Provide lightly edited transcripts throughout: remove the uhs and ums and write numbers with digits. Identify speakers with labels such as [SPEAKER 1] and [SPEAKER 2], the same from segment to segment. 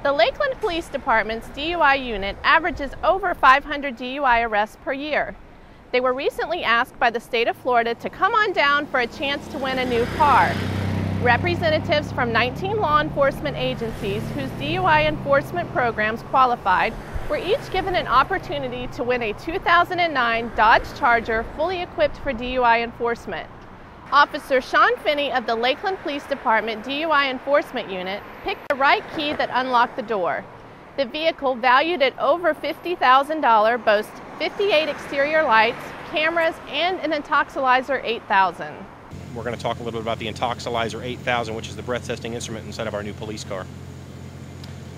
[SPEAKER 1] The Lakeland Police Department's DUI unit averages over 500 DUI arrests per year. They were recently asked by the state of Florida to come on down for a chance to win a new car. Representatives from 19 law enforcement agencies whose DUI enforcement programs qualified were each given an opportunity to win a 2009 Dodge Charger fully equipped for DUI enforcement. Officer Sean Finney of the Lakeland Police Department DUI Enforcement Unit picked the right key that unlocked the door. The vehicle, valued at over $50,000, boasts 58 exterior lights, cameras, and an Intoxilizer 8000.
[SPEAKER 2] We're going to talk a little bit about the Intoxilizer 8000, which is the breath testing instrument inside of our new police car.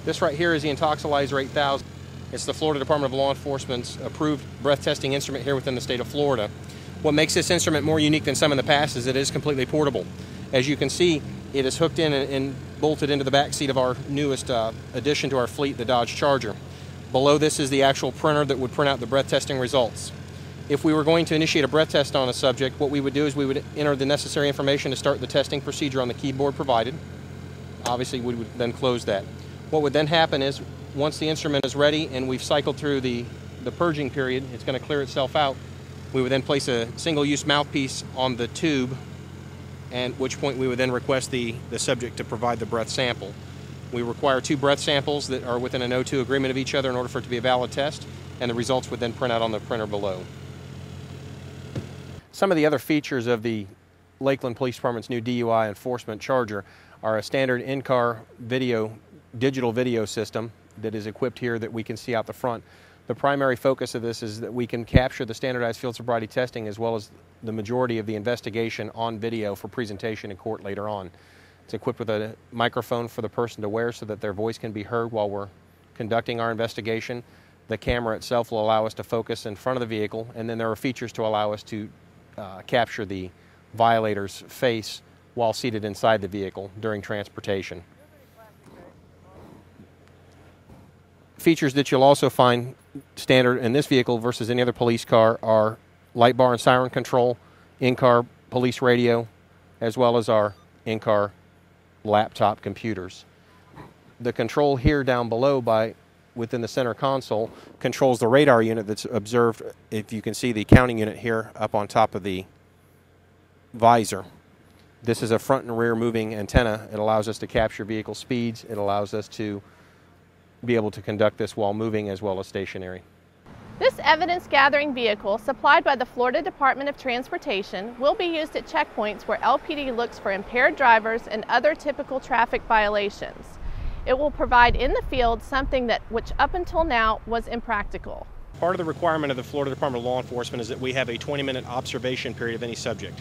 [SPEAKER 2] This right here is the Intoxilizer 8000. It's the Florida Department of Law Enforcement's approved breath testing instrument here within the state of Florida. What makes this instrument more unique than some in the past is it is completely portable. As you can see, it is hooked in and bolted into the back seat of our newest addition to our fleet, the Dodge Charger. Below this is the actual printer that would print out the breath testing results. If we were going to initiate a breath test on a subject, what we would do is we would enter the necessary information to start the testing procedure on the keyboard provided. Obviously, we would then close that. What would then happen is, once the instrument is ready and we've cycled through the purging period, it's going to clear itself out. We would then place a single-use mouthpiece on the tube, at which point we would then request the subject to provide the breath sample. We require 2 breath samples that are within an O2 agreement of each other in order for it to be a valid test, and the results would then print out on the printer below. Some of the other features of the Lakeland Police Department's new DUI enforcement Charger are a standard in-car digital video system that is equipped here that we can see out the front. The primary focus of this is that we can capture the standardized field sobriety testing as well as the majority of the investigation on video for presentation in court later on. It's equipped with a microphone for the person to wear so that their voice can be heard while we're conducting our investigation. The camera itself will allow us to focus in front of the vehicle, and then there are features to allow us to capture the violator's face while seated inside the vehicle during transportation. Features that you'll also find standard in this vehicle versus any other police car are light bar and siren control, in-car police radio, as well as our in-car laptop computers. The control here down below within the center console controls the radar unit that's observed. If you can see the counting unit here up on top of the visor. This is a front and rear moving antenna. It allows us to capture vehicle speeds. It allows us to be able to conduct this while moving as well as stationary.
[SPEAKER 1] This evidence-gathering vehicle, supplied by the Florida Department of Transportation, will be used at checkpoints where LPD looks for impaired drivers and other typical traffic violations. It will provide in the field something which up until now was impractical.
[SPEAKER 2] Part of the requirement of the Florida Department of Law Enforcement is that we have a 20-minute observation period of any subject.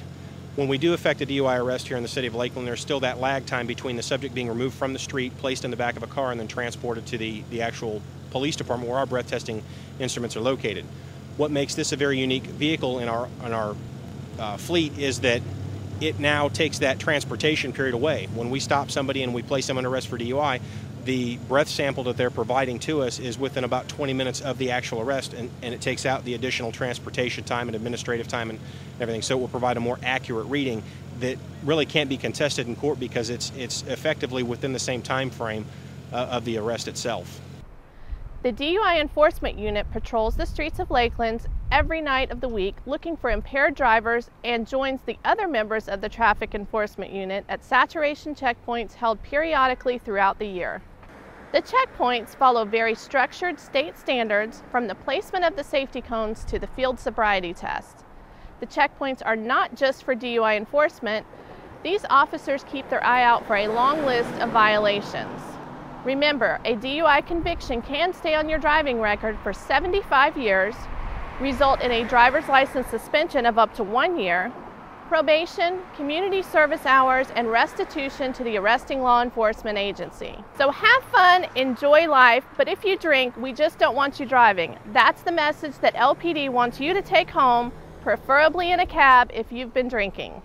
[SPEAKER 2] When we do effect a DUI arrest here in the city of Lakeland, there's still that lag time between the subject being removed from the street, placed in the back of a car, and then transported to the actual police department where our breath testing instruments are located. What makes this a very unique vehicle in our fleet is that it now takes that transportation period away. When we stop somebody and we place them under arrest for DUI, the breath sample that they're providing to us is within about 20 minutes of the actual arrest, and it takes out the additional transportation time and administrative time and everything. So it will provide a more accurate reading that really can't be contested in court because it's effectively within the same time frame of the arrest itself.
[SPEAKER 1] The DUI Enforcement Unit patrols the streets of Lakeland every night of the week looking for impaired drivers and joins the other members of the Traffic Enforcement Unit at saturation checkpoints held periodically throughout the year. The checkpoints follow very structured state standards, from the placement of the safety cones to the field sobriety test. The checkpoints are not just for DUI enforcement. These officers keep their eye out for a long list of violations. Remember, a DUI conviction can stay on your driving record for 75 years, result in a driver's license suspension of up to 1 year, probation, community service hours, and restitution to the arresting law enforcement agency. So have fun, enjoy life, but if you drink, we just don't want you driving. That's the message that LPD wants you to take home, preferably in a cab if you've been drinking.